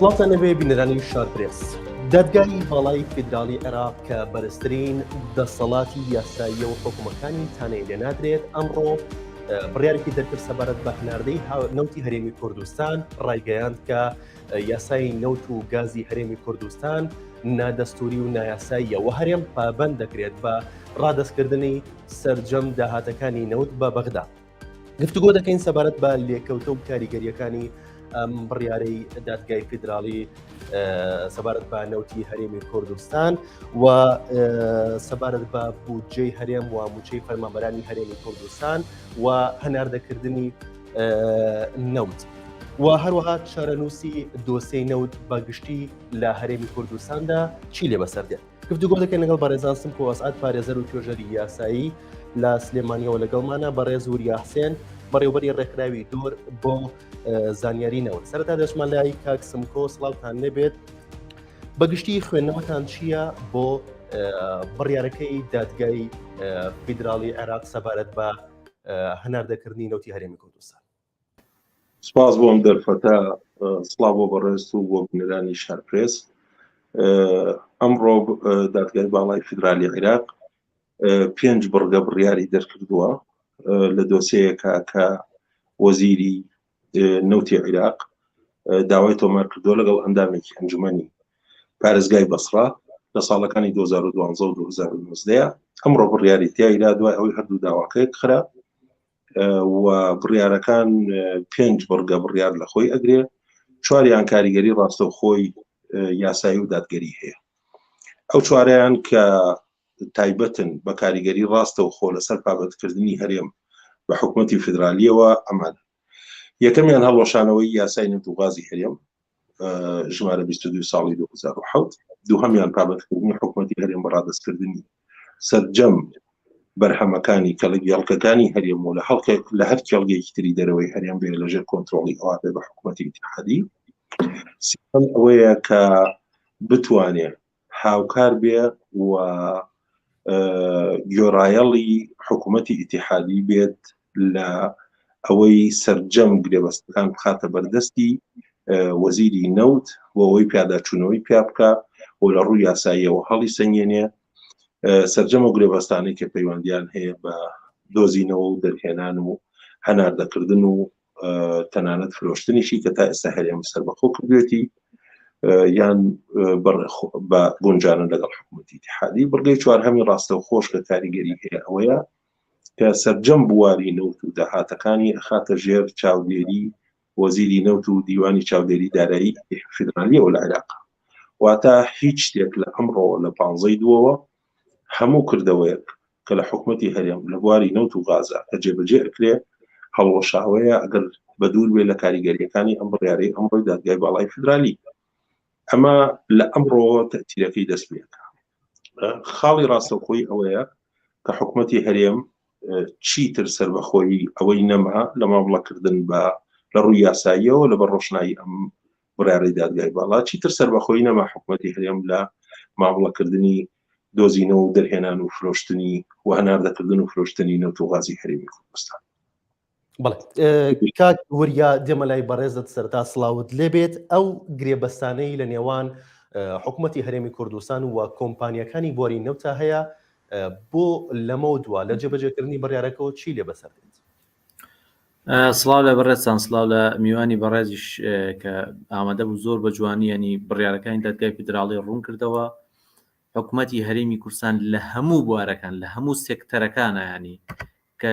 سڵاتە نەبێ بینەرانی شارپرێس. دادگای باڵای فیدراڵی عێراق کە بەرزترین دەسەڵاتی یاساییە و حکومەکانی تانەی لێ نادرێت ئەمڕۆ بڕیارێکی دەرکرد سەبارەت بە هەناردەی نەوتی هەرێمی کوردستان ڕایگەیاند کە یاسای نەوت و گازی هەرێمی کوردستان نادەستوری و نایاساییە و هەرێم پابەند دەکرێت بە ڕادەستکردنی سەرجەم داهاتەکانی نەوت بە بەغدا. گفتوگۆ دەکەین سەبارەت بە لێکەوتە و کاریگەریەکانی ئەم بڕیارەی دادگای فیدراڵی سەبارەت بە نەوتی هەرێمی کوردستان و سەبارەت بە بودجەی هەرێم و موچەی فەرمانبەرانی هەرێمی کوردستان و هەناردەکردنی نەوت و هەروەها چارەنووسی دۆسەی نەوت بەگشتی لە هەرێمی کوردستاندا چی لێ بەسەر دێت. گفتوگۆ دەکەین لەگەڵ بەڕێزان سمکۆ ئەسعەد پارێزەر و توێژەری یاسایی لە سلێمانیەوە لەگەڵمانە بەڕێز وریا حسێن بەڕێوەبەری ڕێکخراوی دۆر بۆ زانیاری نەوت. سەرەتا دەچمان لای کاک سمکۆ سڵاوتان لێبێت. بەگشتی خوێندنەوەتان چییە بۆ بڕیارەکەی دادگای فیدراڵی عێراق سەبارەت بە هەناردەکردنی نەوتی هەرێمی کوردستان؟ سپاس بۆم دەرفەتە، سڵاو بۆ بەڕێز و بۆ بنەرانی شارپرێس. ئەمڕۆ دادگای باڵای فیدرالی عێراق 5 بڕگە بڕیاری دەرکردووە لە دۆسەیەکە کە وەزیری نەوتی عێراق داوای تۆمار کردووە لەگەڵ ئەندامێکی ئەنجومەنی پارێزگای بەسڕا لە ساڵەکانی 2012 و 2019. ئەمڕۆ بڕیاری تیایدا دوای ئەوەی هەردوو داواکەیەک خرا و بڕیارەکان 5 بڕگە بڕیار لە خۆی ئەگرێ، 4یان کاریگەری ڕاستەوخۆی یاسایی و دادگەری هەیە. ئەو 4یان کە تایبەتن بە کاریگەری ڕاستەوخۆ لەسەر پابەتکردنی هەرێم بە حکوومەتی فیدرالیەوە ئەمان. یەکەمیان هەڵوەشانەوەی یاسای نەوت و غازی هەرێم ژمارە 22 ساڵی 2007، دووهەمیان پابەتکردنی حکوومەتی هەرێم بە ڕادەستکردنی سەرجەم بەرهەمەکانی کەڵگەڵکەکانی هەرێم و لە هەر کێڵگەیەکی تری دەرەوەی هەرێم بێ لەژێر کۆنتڕۆڵی ئەوا بێ بە حکوومەتی ئیتیحادی. سێهەم ئەوەیە کە بتوانێت هاوکار بێ و گۆڕایەڵی حکوومەتی ئیتیحادی بێت لە ئەوەی سەرجەم گرێبەستەکان بخاتە بەردەستی وەزیری نەوت و ئەوەی پیاداچوونەوەی پیا بکە و لە ڕووی یاساییەوە هەڵی سەنگێنێ سەرجەم و گرێبەستانەی کە پەیوەندیان هەیە بە دۆزینەوە و دەرهێنان و هەناردەکردن و تەنانەت فرۆشتنیشی کە تا ئێستا هەرێمی سەربەخۆ کردوێتی یان بە گونجانە لەگەڵ حکوومەتی ئیتیحادی. بڕگەی 4هەمی ڕاستەوخۆش کە کاریگەری هەیە ئەوەیە کە سەرجەم بواری نەوت و داهاتەکانی ئەخاتە ژێر چاودێری وەزیری نەوت و دیوانی چاودێری دارایی فیدرالیەوە لە عێراق. واتە هیچ شتێک لە ئەمڕۆ لە 15 دووەوە هەموو کردەوەیەک کە لە حکوومەتی هەرێم لە بواری نەوت و غازە کە جێبەجێ ئەکرێ هەڵوەشاوەیە ئەگەر بەدوور بێ لە کاریگەریەکانی ئەم بڕیارەی ئەمڕۆی دادگای باڵای فیدرالی. ئەمە لە ئەمڕۆ تەأتیرەکەی دەست پێکە. خاڵی ڕاستەوخۆی ئەوەیە کە حکوومەتی هەرێم چیتر سەربەخۆیی ئەوەی نەما لە مامەڵەکردن بە لە ڕووی یاساییەوە لە بەر ڕۆشنایی ئەم بڕیارەی دادگای باڵا چیتر سەربەخۆیی نەما حکوومەتی هەرێم لە مامەڵەکردنی دۆزینەوە و دەرهێنان و فرۆشتنی و هەناردەکردن و فرۆشتنی نەوت و غازی هەرێمی کوردستان. بەڵێ کاک وریا دێمە لای بەڕێزت سەرتا سڵاوت لێبێت. ئەو گرێبەستانەی لە نێوان حکوومەتی هەرێمی کوردستان و کۆمپانیەکانی بۆری نەوتە هەیە بۆ لەمە دووە لە جێبەجێکردنی بڕیارەکەەوە چی لێ بەسەر دێت؟ سڵاو لە بەڕێزان، سڵاو لە میوانی بەڕێزیش کە ئامادە بوو زۆر بە جوانی ینی بڕیارەکانی دادگای فیدراڵی ڕوون کردەوە. حکوومەتی هەرێمی کوردستان لە هەموو بوارەکان لە هەموو سێکتەرەکانە ینی کە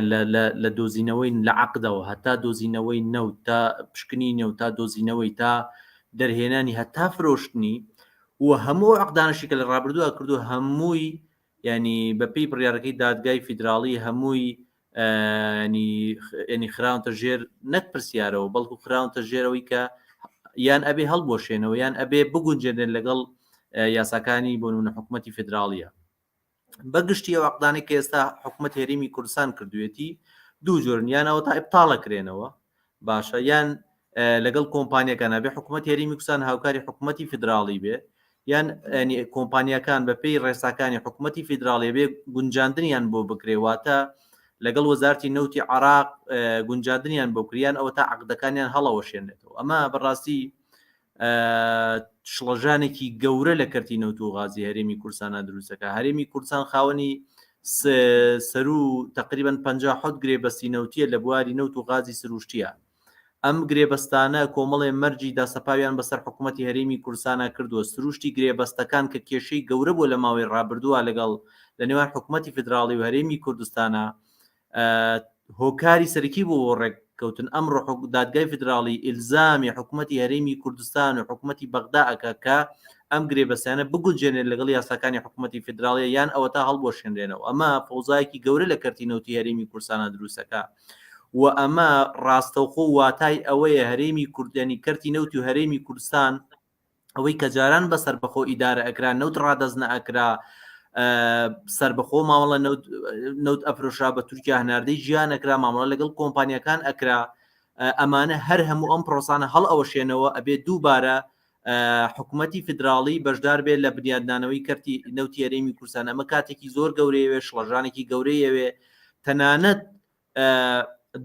لە دۆزینەوەی لە عەقدەوە هەتا دۆزینەوەی نەوت تا پشکنی نەوت تا دۆزینەوەی تا دەرهێنانی هەتا فرۆشتنی و هەموو عەقدانشی کە لە ڕابردووە کردو هەمووی ینی بەپێی بڕیارەکەی دادگای فیدراڵی هەمووی ینی خراونتە ژێر نەک پرسیارەوە بەڵکو خراونتە ژێرەوەی کە یان ئەبێ هەڵبۆشێنەوە یان ئەبێ بگونجێنێن لەگەڵ یاساکانی بۆ نمونە حکوومەتی فیدراڵیە. بەگشتی ئەو عەقدانەی کە ئێستا حکوومەت هەرێمی کوردستان کردوێتی دوو جۆرن، یانەوە تا ئیبتاڵەکرێنەوە باشە، یان لەگەڵ کۆمپانیەکان ئەبێ حکوومەت هەرێمی کوردستان هاوکاری حکوومەتی فیدراڵی بێ، یان کۆمپانیەکان بەپێی ڕێساکانی حکوومەتی فیدراڵی بێ گونجاندنیان بۆ بکرێواتە لەگەڵ وەزارەتی نەوتی عێراق گونجاندنیان بۆ کریان ئەوە تا عەقدەکانیان هەڵەوەشێنێتەوە. ئەمە بەڕاستی شڵەژانێکی گەورە لە کەرتی نەوت و غازی هەرێمی کوردستانە دروستەکە. هەرێمی کوردستان خاوەنی سەر و تقریبا 57 گرێبەستی نەوتیە لە بواری نەوت و غازی سروشتیە. ئەم گرێبەستانە کۆمەڵێ مەرجی داسەپاویان بەسەر حکوومەتی هەرێمی کوردستانە کردووە. سروشتی گرێبەستەکان کە کێشەی گەورە بۆ لە ماوەی ڕابردووە لەگەڵ لە نێوان حکوومەتی فدراڵی و هەرێمی کوردستانە هۆکاری سەرکی بۆ ڕێککەوتن. ئەمڕۆ دادگای فدراڵی ئیلزامی حکوومەتی هەرێمی کوردستان و حکوومەتی بەغدا ئەکا کە ئەم گرێبەستانە بگونجێنێت لەگەڵ یاساکانی حکوومەتی فدراڵیە یان ئەوە تا هەڵبۆشێنرێنەوە. ئەمە فەوزایەکی گەورە لە کەرتی نەوتی هەرێمی کوردستانە دروستەکە و ئەمە ڕاستەوخۆ واتای ئەوەیە هەرێمی کوردانی کەرتی نەوتی و هەرێمی کوردستان ئەوەی کە جاران بەسەر بەخۆ ئیدارە ئەکرا نەوت ڕادەزنە ئەکرا سربەخۆ ماوەڵە نەوت ئەفرۆشا بە تورکیا هەناردەی ژیان ئەکرا مامەڵە لەگەڵ کۆمپانیەکان ئەکرا. ئەمانە هەر هەموو ئەم پرۆسانە هەڵ ئەوەشێنەوە ئەبێت دووبارە حکوومەتی فدراڵی بەشدار بێت لە بنیادنانەوەی کەرتی نەوتی هەرێمی کوردستان. ئەمە کاتێکی زۆر گەورەیەوێ شڵەژانێکی گەورەیەوێ تەنانەت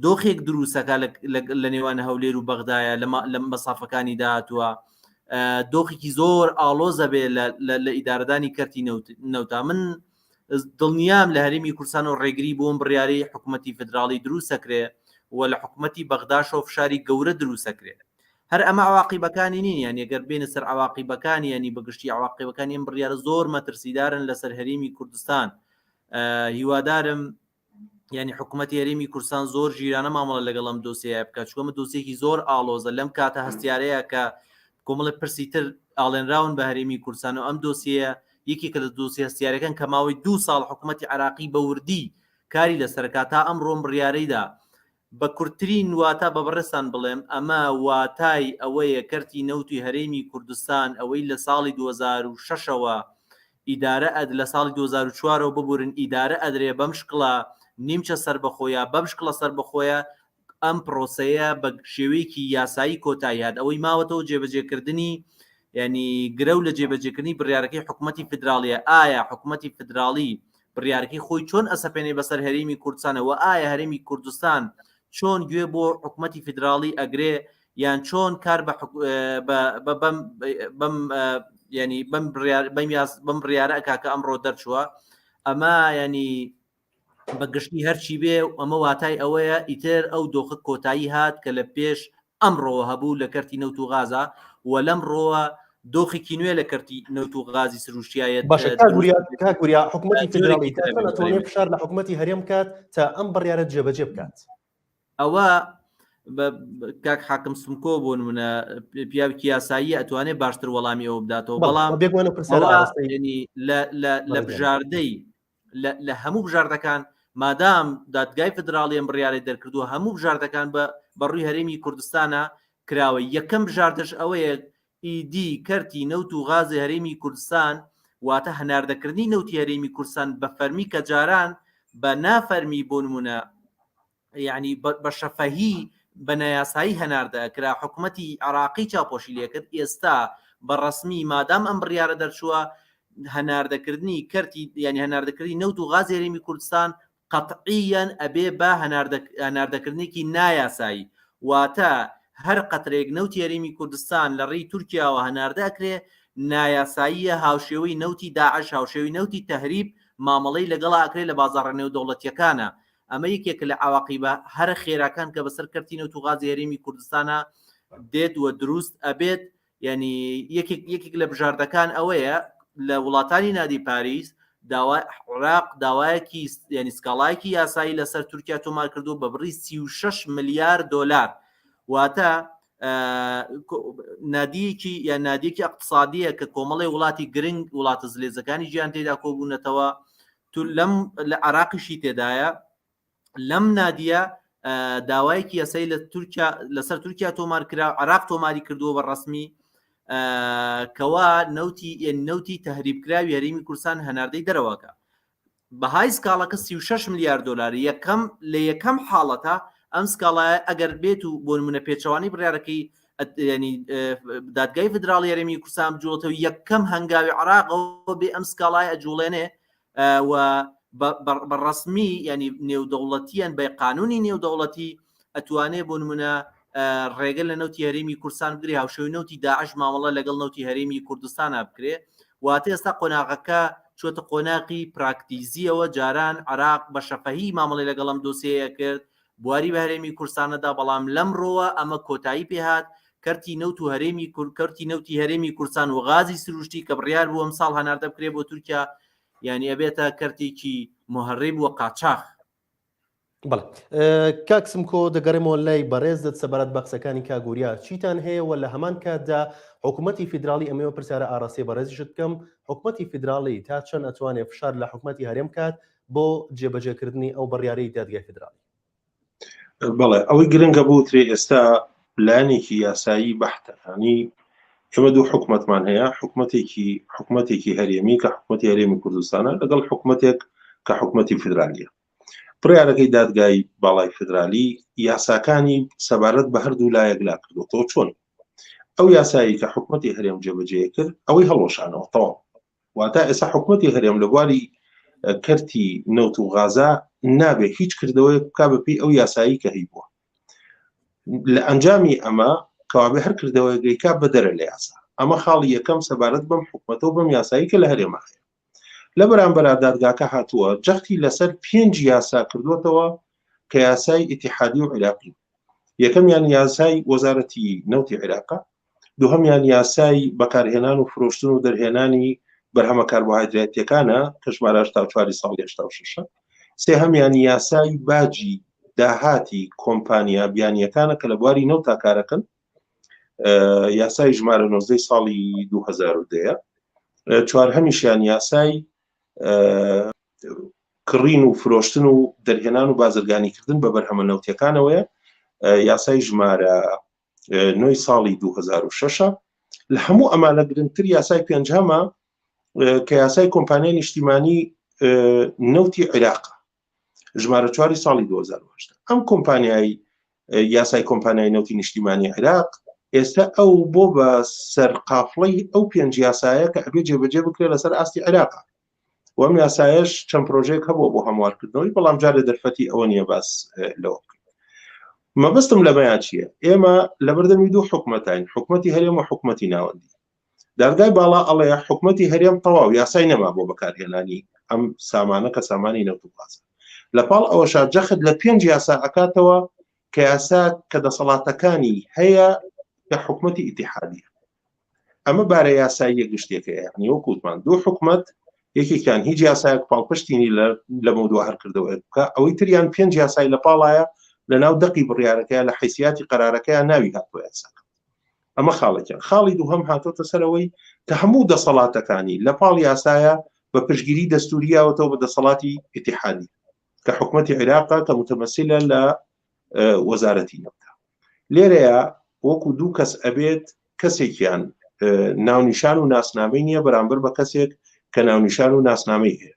دۆخێک دروستەکە لە نێوان هەولێر و بەغدایە لە مەسافەکانی داهاتووە دۆخێکی زۆر ئاڵۆزە بێ لە ئیدارەدانی کەرتی نەوتا. من دڵنیام لە هەرێمی کوردستان و ڕێگری بۆم بڕیاری حکوومەتی فدراڵی دروستەکرێ و لە حکوومەتی بەغداشەوە فشاری گەورە دروستەکرێت. هەر ئەمە عواقیبەکانی نین، یان ئەگەر بێنە سەر عواقیبەکانی ینی بەگشتی عواقیبەکانی ئەم بڕیارە زۆر مەترسیدارن لەسەر هەرێمی کوردستان. هیوادارم ینی حکوومەتی هەرێمی کوردستان زۆر ژیرانە مامەڵە لەگەڵ ئەم دۆسیە بکات، چووەمە دۆسیێکی زۆر ئاڵۆزە لەم کاتە هەستیارەیە کە کۆمەڵە پرسی تر ئاڵێنراون بە هەرێمی کوردستان و ئەم دۆسیە یەکێکە لە دۆسی هەستیارەکان کە ماوەی 2 ساڵ حکوومەتی عراقی بە وردی کاری لەسەرکات تا ئەمڕۆم بڕیارەیدا بە کورتترین واتە بە بەڕێستان بڵێم ئەمە واتای ئەوەیە کەرتی نەوتی هەرێمی کوردستان ئەوەی لە ساڵی 2006ەوە ئیدارە لە ساڵی 2004ەوە ببورن ئیدارە ئەدرێ بەم شکڵە نیمچە سربەخۆیە بەم شکڵە سربەخۆیە ئەم پرۆسەیە بە شێوەیەکی یاسایی کۆتاییات ئەوەی ماوەتەوە جێبەجێکردنی ینی گرە و لە جێبەجێکردنی بڕیارەکەی حکوومەتی فدراڵیە. ئایا حکوومەتی فدراڵی بڕیارەکەی خۆی چۆن ئەسەپێنێ بەسەر هەرێمی کوردستانەوە؟ ئایا هەرێمی کوردستان چۆن گوێ بۆ حکوومەتی فدراڵی ئەگرێ یان چۆن کار ینی بەم بڕیارە ئەکا کە ئەمڕۆ دەرچووە؟ ئەمە ینی بەگشتی هەرچی بێ ئەمە واتای ئەوەیە ئیتر ئەو دۆخە کۆتایی هات کە لە پێش ئەمڕۆ هەبوو لە کەرتی نەوت و غازە و لەم ڕۆوە دۆخێکی نوێ لە کەرتی نەوت و غازی سروشتیایەت. باشە کاگوریا حکوومەتی فدراڵی دەتوانێت فشار لە حکوومەتی هەرێم کات تا ئەم بڕیارە جێبەجێ بکات. ئەوە کاک حاکم سمکۆ بۆ نمونە پیاوێکی یاسایی ئەتوانێت باشتر وەڵامی ئەوە بداتەوە، بەڵام لە بژاردەی لە هەموو بژاردەکان مادام دادگای فدراڵی ئەم بڕیارەی دەرکردووە هەموو بژاردەکان بەڕووی هەرێمی کوردستانە کراوە. یەکەم بژاردەش ئەوەیە ئیدی کەرتی نەوت و غازی هەرێمی کوردستان واتە هەناردەکردنی نەوتی هەرێمی کوردستان بە فەرمی کە جاران بە نافەرمی بۆ نمونە یعنی بە شەفەهی بە نایاسایی هەناردەکرا حکوومەتی عراقی چاپۆشی لێکرد. ئێستا بە ڕەسمی مادام ئەم بڕیارە دەرچووە هەناردەکردنی کەرتی ینی هەناردەکردنی نەوت و غازی هەرێمی کوردستان قەتعیەن ئەبێ بە هەناردەکردنێکی نایاسایی، واتە هەر قەترێک نەوتی هەرێمی کوردستان لە ڕێی تورکیاوە هەناردە ئەکرێ نایاساییە، هاوشێوەی نەوتی داعش، هاوشێوی نەوتی تەهریب مامەڵەی لەگەڵا ئەکرێت لە بازاڕە نێودەوڵەتیەکانە. ئەمە یەکێکە لە عواقیبە هەر خێراکان کە بەسەر کەرتی نەوت و غازی هەرێمی کوردستانە دێت و دروست ئەبێت. ینی یەکێک لە بژاردەکان ئەوەیە لە وڵاتانی نادی پاریس عراق داوایەکی ینی سکاڵایەکی یاسایی لەسەر تورکیا تۆمار کردو بە بڕی 36 ملیارد دلار، واتە نادیەکی یان نادیەکی اقتصادیە کە کۆمەڵی وڵاتی گرنگ وڵاتە زلێزەکانی ژیان تێدا کۆبوونەتەوە لە عراقیشی تێدایە. لەم نادیە داوایەکی یاسایی لەسەر تورکیا تۆمار کرا، عراق تۆماری کردووە بە ڕەسمی کەوا نەوتی تەهریبکراوی هەرێمی کوردستان هەناردەی دەرەوەکە بەهای سکاڵەکە 36 ملیارد دلار. لە یەکەم حاڵەتە ئەم سکاڵایە ئەگەر بێت و بۆ نمونە پێچەوانی بڕیارەکەی ینی دادگای فدراڵی هەرێمی کوردستان بجوڵێتەوە یەکەم هەنگاوی عراقەوە بێ ئەم سکاڵایە ئەجوڵێنێ و بەڕەسمی ینی نێودەوڵەتیان بە قانونی نێودەوڵەتی ئەتوانێ بۆ نمونە ڕێگە لە نەوتی هەرێمی کوردستان بگری هاوشێوی نەوتی داعش مامەڵە لەگەڵ نەوتی هەرێمی کوردستانە بکرێ واتە ئێستا قۆناغەکە چۆتە قۆناقی پراکتیزیەوە جاران عراق بە شەفەهی مامەڵی لەگەڵم دۆسەیە کرد بواری بە هەرێمی کوردستانەدا بەڵام لەمڕۆوە ئەمە کۆتایی پێهات کەرتی نەوت و هەرێمی کەرتی نەوتی هەرێمی کوردستان و غازی سروشتی کە بڕیار بووە ئەمساڵ هەناردە بکرێ بۆ تورکیا یعنی ئەبێتە کەرتێکی مهەڕێب وە قاچاغ. بەڵێ کاکسم کۆ دەگەڕێمەوە لای بەڕێز دەت سەبارەت بە قسەکانی کاگوریا چیتان هەیە و لە هەمان کاتدا حکوومەتی فیدراڵی ئەمەوە پرسیارە ئاڕاستی بەڕێزیشت بکەم حکوومەتی فیدراڵی تا چەند ئەتوانێت فشار لە حکوومەتی هەرێم کات بۆ جێبەجێکردنی ئەو بڕیارەی دادگای فیدراڵی؟ بەڵێ ئەوەی گرنگە بوترێ ئێستا لایەنێکی یاسایی بەحتە ینی ئێمە دوو حکوومەتمان هەیە حکوومەتێکی هەرێمی کە حکوومەتی هەرێمی کوردستانە لەگەڵ حکوومەتێک کە حکوومەتی فیدرالیە بڕیارەکەی دادگای باڵای فیدرالی یاساکانی سەبارەت بە هەردوو لایەک لا کردوەوە چۆن ئەو یاسایی کە حکوومەتی هەرێم جێبەجێ کرد ئەوەی هەڵۆشانەوە تەواو واتە ئێستا حکوومەتی هەرێم لە بواری کەرتی نەوت و غازا نابێت هیچ کردەوەی بکا بەپی ئەو یاسایی کە هی بووە لە ئەنجامی ئەمە کەوابێ هەر کردەوەیگەیکا بە دەرە لە یاسا ئەمە خاڵی یەکەم سەبارەت بەم حکوومەتە و بەم یاسایی کە لە هەرێمە هەیە لە بەرامبەر دادگاکە هاتووە جەختی لەسەر 5 یاسا کردوتەوە کە یاسای ئیتیحادی و عێراقی یەکەمیان یاسای وەزارەتی نەوتی عێراقا دووهەمیان یاسای بەکارهێنان و فرۆشتن و دەرهێنانی بەرهەمە کاربۆهایدرێتیەکانە کە ژمارە 84 ساڵی 86 سێهەمیان یاسای باجی داهاتی کۆمپانیا بیانیەکانە کە لە بواری نەوتا کارەکەن یاسای ژمارە 19 ساڵی 2010 چوارهەمیشیان یاسای کڕین و فرۆشتن و دەرهێنان و بازرگانیکردن بە بەرهەمە نەوتیەکانەوەیە یاسای ژمارە 9 ساڵی 2006 لە هەموو ئەمانە گرنگتر یاسای پێنجهەمە کە یاسای کۆمپانیای نیشتیمانی نەوتی عێراق ژمارە 4 ساڵی 2008 ئەم کۆمپانیای یاسای کۆمپانیای نەوتی نیشتیمانی عێراق ئێستا ئەو بۆ بە سەرقافڵەی ئەو 5 یاسایە کە ئەبێ جێبەجێ بکرێت لەسەر ئاستی عێراق وەم یاسایش چەند پرۆژێک هەبووە بۆ هەموارکردنەوەی بەڵام جارێ دەرفەتی ئەوە نییە باس لەوە مەبەستم لەمەیان چییە ئێمە لە بەردەمی دوو حکوومەتین حکوومەتی هەرێم و حکوومەتی ناوەندی دادگای باڵا ئەڵێ حکوومەتی هەرێم تەواو یاسای نەما بۆ بەکارهێنانی ئەم سامانە کە سامانی نەوت و غازە لەپاڵ ئەوەشا جەخت لە 5 یاسا ئەکاتەوە کە یاسا کە دەسەڵاتەکانی هەیە کە حکوومەتی ئیتیحادیە ئەمە بارە یاسایی گشتێکە یعنی وەکوتمان دوو حکوومەت یەکێکیان هیچ یاسایەک پاڵپشتینی لە مەودووە هەر کردەوە بکە ئەوەی تریان 5 یاسای لە پاڵایە لە ناو دەقی بڕیارەکەیە لە حیثیاتی قەرارەکەیان ناوی هاتووە یاساکە ئەمە خاڵێکیان خاڵی دووهەم هاتۆتە سەرەوەی کە هەموو دەسەڵاتەکانی لە پاڵ یاسایە بە پشگیری دەستوریاوەتەوە بە دەسەڵاتی ئیتیحادی کە حکوومەتی عێراقا کە متمەسیلە لە وەزارەتی نەوتە لێرەیە وەکو دوو کەس ئەبێت کەسێکیان ناونیشان و ناسنامەی نییە بەرامبەر بە کەسێک کە ناونیشان و ناسنامەی هەیە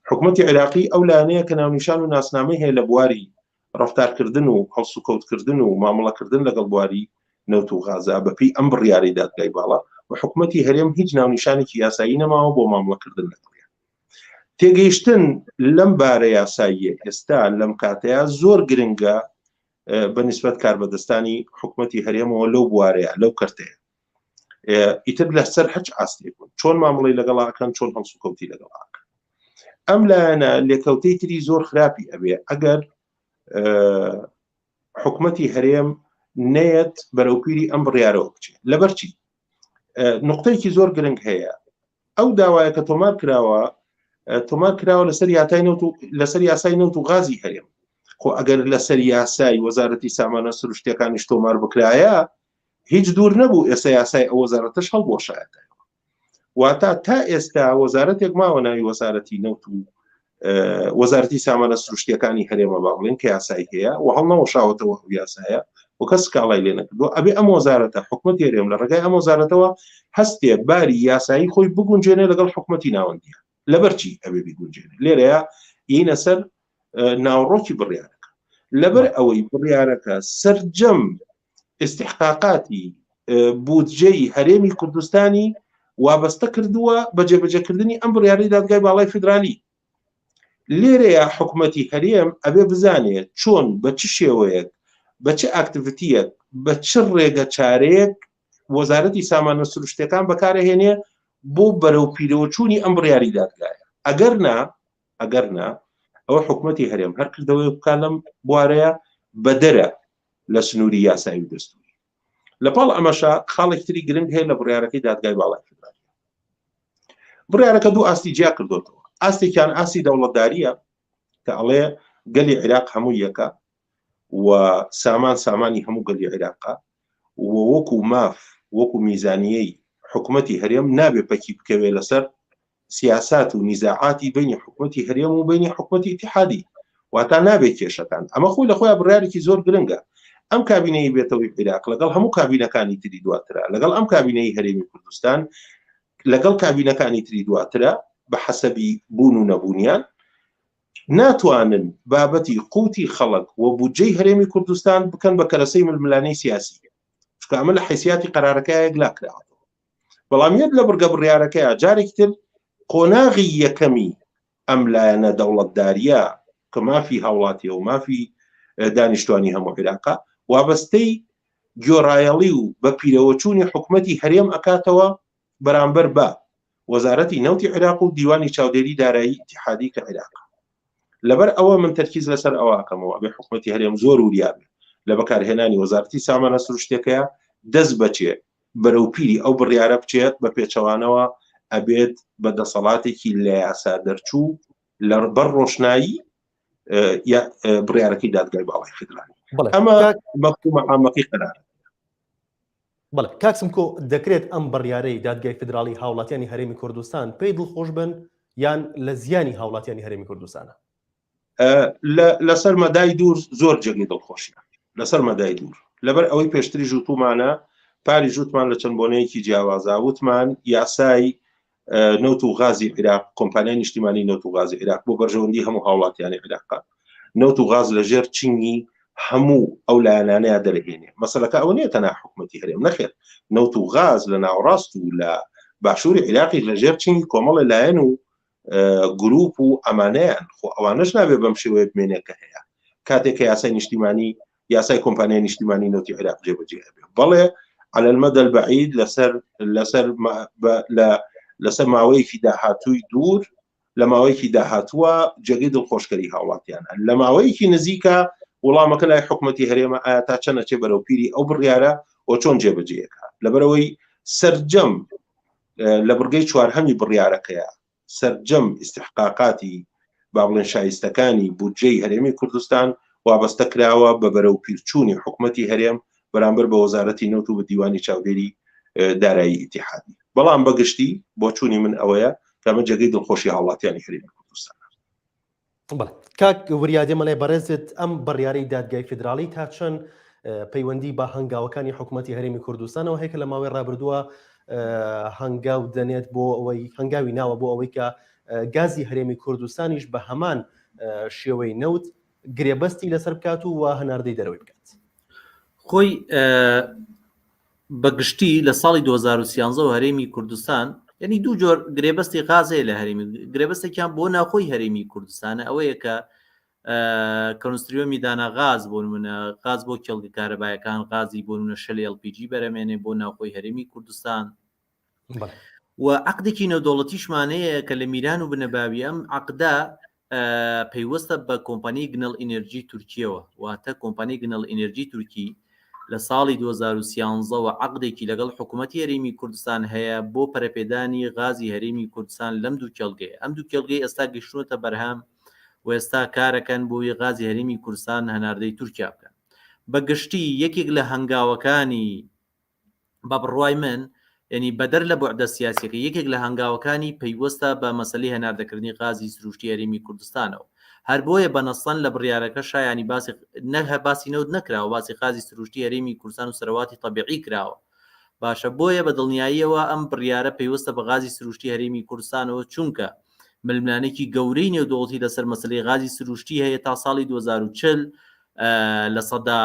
حکوومەتی عێراقی ئەو لایەنەیە کە ناونیشان و ناسنامەی هەیە لە بواری ڕەفتارکردن و هەڵسوکەوتکردن و مامەڵەکردن لەگەڵ بواری نەوت و غازا بەپێی ئەم بڕیارەی دادگای باڵا و حکوومەتی هەرێم هیچ ناونیشانێکی یاسایی نەماوە بۆ مامەڵەکردن لەگەڵیان تێگەیشتن لەم بارە یاساییە ئێستا لەم کاتەیە زۆر گرنگە بەنسبەت کاربەدەستانی حکوومەتی هەرێمەوە لەو بوارەیە لەو کەرتەیە ئیتر لەسەر هەچ ئاستێک بوون چۆن مامەڵەی لەگەڵاکەن چۆن هەڵسوکەوتی لەگەڵاکەن ئەم لایەنە لێکەوتەی تری زۆر خراپی ئەبێ ئەگەر حکوومەتی هەرێم نەیەت بەرەوپیری ئەم بڕیارەوە بچێت لەبەرچی نقطەیەکی زۆر گرنگ هەیە ئەو داوایە کە تۆمار کراوە لەسەر یاسای نەوت و غازی هەرێم خۆ ئەگەر لەسەر یاسای وەزارەتی سامانە سروشتیەکانیش تۆمار بکرایە هیچ دوور نەبوو ئێستا یاسای ئەو وەزارەتەش هەڵبۆشایەتەوە واتە تا ئێستا وەزارەتێک ماوە ناوی وەزارەتی نەوت و وەزارەتی سامانە سروشتیەکانی هەرێمە با بڵێن کە یاسای هەیە و هەڵنەوەشاوەتەوە ئەو یاسایە و کەس کاڵای لێ نەکردووە ئەبێ ئەم وەزارەتە حکوومەتی هەرێم لە ڕێگای ئەم وەزارەتەوە هەستێ باری یاسایی خۆی بگونجێنێ لەگەڵ حکوومەتی ناوەندیە لەبەرچی ئەبێ بیگونجێنێ لێرەیە یینە سەر ناوڕۆکی بڕیارەکە لەبەر ئەوەی بڕیارەکە سەرجەم استحقاقاتی بودجەی هەرێمی کوردستانی وابەستە کردووە بە جێبەجێکردنی ئەم بڕیارەی دادگای باڵای فیدرالی لێرەیە حکوومەتی هەرێم ئەبێ بزانێت چۆن بە چ شێوەیەک بە چه ئاکتیڤیتیەک بە چ ڕێگە چارەیەک وەزارەتی سامانە سروشتەکان بەکارهێنێ بۆ بەرەو پیرەوەچوونی ئەم بڕیاری دادگایە. ئەگەر نا ئەوە حکوومەتی هەرێم هەر کردەوەی بکات لەم بوارەیە بەدەرە لە سنووری یاسایی و دەستوری. لەپاڵ ئەمەشا خاڵێک تری گرنگ هەیە لە بڕیارەکەی دادگای باڵای فیدرالی. بڕیارەکە دوو ئاستی جیا کردوتەوە. ئاستێکیان ئاستی دەوڵەتداریە کە ئەڵێ گەلی عێراق هەموو یەکە و سامانی هەموو گەلی عێراقا و وەکو ماف وەکو میزانیەی حکوومەتی هەرێم نابێ پەکی بکەوێ لەسەر سیاسات و نیزاعاتی بینی حکوومەتی هەرێم و بینی حکوومەتی ئیتیحادی، واتە نابێت کێشەکان. ئەمە خۆی لە خۆیان بڕیارێکی زۆر گرنگە. ئەم کابینەی بێتەوەی عێراق لەگەڵ هەموو کابینەکانی تری دواترە، لەگەڵ ئەم کابینەی هەرێمی کوردستان، لەگەڵ کابینەکانی تری دواترە بە حەسەبی بوون و نەبوونیان ناتوانن بابەتی قوتی خەڵک و بودجەی هەرێمی کوردستان بکەن بە کەرەسەی ململانەی سیاسی، چونکە ئەمە لە حیثیاتی قەرارەکەیەک لاکراوەتەوە. بەڵام یەک لە بڕگە بڕیارەکەیە جارێکی تر قۆناغی یەکەمی ئەم لایەنە دەوڵەتداریە کە مافی هاوڵاتیە و مافی دانیشتوانی هەموو عێراقا وابەستەی گۆڕایەڵی و بە پیرەوەچوونی حکوومەتی هەرێم ئەکاتەوە بەرامبەر بە وەزارەتی نەوتی عێراق و دیوانی چاودێری دارایی ئیتیحادی کە عێراقا. لەبەر ئەوە من تەرکیز لەسەر ئەوە ئەکەمەوە بێ حکوومەتی هەرێم زۆر وریابێ لە بەکارهێنانی وەزارەتی سامانە سروشتەکەیە دەست بەچێ بەرەو پیری ئەو بڕیارە بچێت بە پێچەوانەوە ئەبێت بە دەسەڵاتێکی لە یاسا دەرچوو لە بەر ڕۆشنایی بڕیارەکەی دادگای باڵای فیدرالی. ئەمە مەفهومە عامەکەی قەرارە. بەڵێ کاکسمکۆ دەکرێت ئەم بڕیارەی دادگای فیدرالی هاوڵاتیانی هەرێمی کوردستان پێی دڵخۆش بن یان لە زیانی هاوڵاتیانی هەرێمی کوردستانە؟ لەسەر مەدای دوور زۆر جێگەی دڵخۆشیە لەسەر مەدای دوور، لەبەر ئەوەی پێشتری ژووتمانە پاری ژووتمان لە چەند بۆنەیەکی جیاوازا وتمان یاسای نەوت و غازی عێراق، کۆمپانیای نیشتیمانی نەوت و غازی عێراق بۆ بەرژەوەندی هەموو هاوڵاتیانی عێراق نەوت و غاز لەژێر چنگی هەموو ئەو لایەنانەیە دەرهێنێ. مەسەلەکە ئەوە نیە تەنها حکوومەتی هەرێم، نەخێر نەوت و غاز لە ناوەڕاست و لە باشووری عێراقی لەژێر چنگی کۆمەڵی لایەن و گروپ و ئەمانەیان خۆ ئەوانەش نابێ بەم شێوەیە بمێنێکە هەیە کاتێککە یاسای نیشتیمانی یاسای کۆمپانیای نیشتیمانی نەوتی عێراق جێبەجێ بێ. بەڵێ على المدى البعيد لەسەر ماوەیەکی داهاتووی دوور لە ماوەیەکی داهاتووە جێگەی دڵخۆشکەری هاوڵاتیانە، لە ماوەیەکی نزیکە وەڵامەکە لای حکوومەتی هەرێمە ئایا تا چەنەچێ بەرەو پیری ئەو بڕیارە و چۆن جێبەجێیەکە. لەبەرەوەی سەرجەم لە بڕگەی چوارهەمی بڕیارەکەیە سەرجەم استحقاقاتی با بڵێن شایستەکانی بودجەی هەرێمی کوردستان وابەستە کراوە بە بەرەو پیرچوونی حکوومەتی هەرێم بەرامبەر بە وەزارەتی نەوت و بە دیوانی چاودێری دارایی ئیتیحادی. بەڵام بەگشتی بۆ چوونی من ئەوەیە کەمە جێگەی دڵخۆشی هاوڵاتیانی هەرێمی کوردستان. کاک وریادێ مەڵێ بەڕێزت ئەم بڕیارەی دادگای فیدرالی تا چەند پەیوەندی بە هەنگاوەکانی حکوومەتی هەرێمی کوردستانەوە هەیە کە لە ماوەی ڕابردووە هەنگاو دەنێت بۆ ئەوەی هەنگاوی ناوە بۆ ئەوەی کە گازی هەرێمی کوردستانیش بە هەمان شێوەی نەوت گرێبەستی لەسەر بکات و هەناردەی دەرەوەی بکات. خۆی بەگشتی لە ساڵی 2013 هەرێمی کوردستان یعنی دوو جۆر گرێبەستی غازەیە لە هەرێمی، گرێبەستێکیان بۆ ناوخۆی هەرێمی کوردستانە ئەوەیە کە کەنستریۆمی دانا غاز بۆ نمونە غاز بۆ کێڵگە کارەبایەکان، غازی بۆ نمونە شەلی LPG بەرەمێنێ بۆ ناوخۆی هەرێمی کوردستان. و عقدێکی نەودەوڵەتیشمانەیە کە لە میران و بنەباوی ئەم عقدا پەیوەستە بە کۆمپانی گنەڵ ئینەرژی تورکیەوە، واتە کۆمپانی گنەڵ ئینەرژی تورکی لە ساڵی 2013 و عقدێکی لەگەڵ حکوومەتی هەرێمی کوردستان هەیە بۆ پەرەپێدانی غازی هەرێمی کوردستان لەم دوو کێڵگەی. ئەم دوو کێڵگەی ئێستا گەشتونەتە بەرهەم و ئێستا کارەکەن بۆی غازی هەرێمی کوردستان هەناردەی تورکیا بکەن. بەگشتی یەکێک لە هەنگاوەکانی بە بڕوای من یعنی بەدەر لە بوعدە سیاسیەکە یەکێک لە هەنگاوەکانی پەیوەستە بە مەسەلەی هەناردەکردنی غازی سروشتی هەرێمی کوردستانەوە. هەر بۆیە بەنەسەن لە بڕیارەکە شایانی باسی نەوت نەکراوە، باسی غازی سروشتی هەرێمی کوردستان و سەرواتی تەبیعی کراوە. باشە بۆیە بە دڵنیاییەوە ئەم بڕیارە پەیوەستە بە غازی سروشتی هەرێمی کوردستانەوە، چونکە ململانێکی گەورەی نێودوڵەتی لەسەر مەسەلەی غازی سروشتی هەیە تا ساڵی 2040 لە سەدا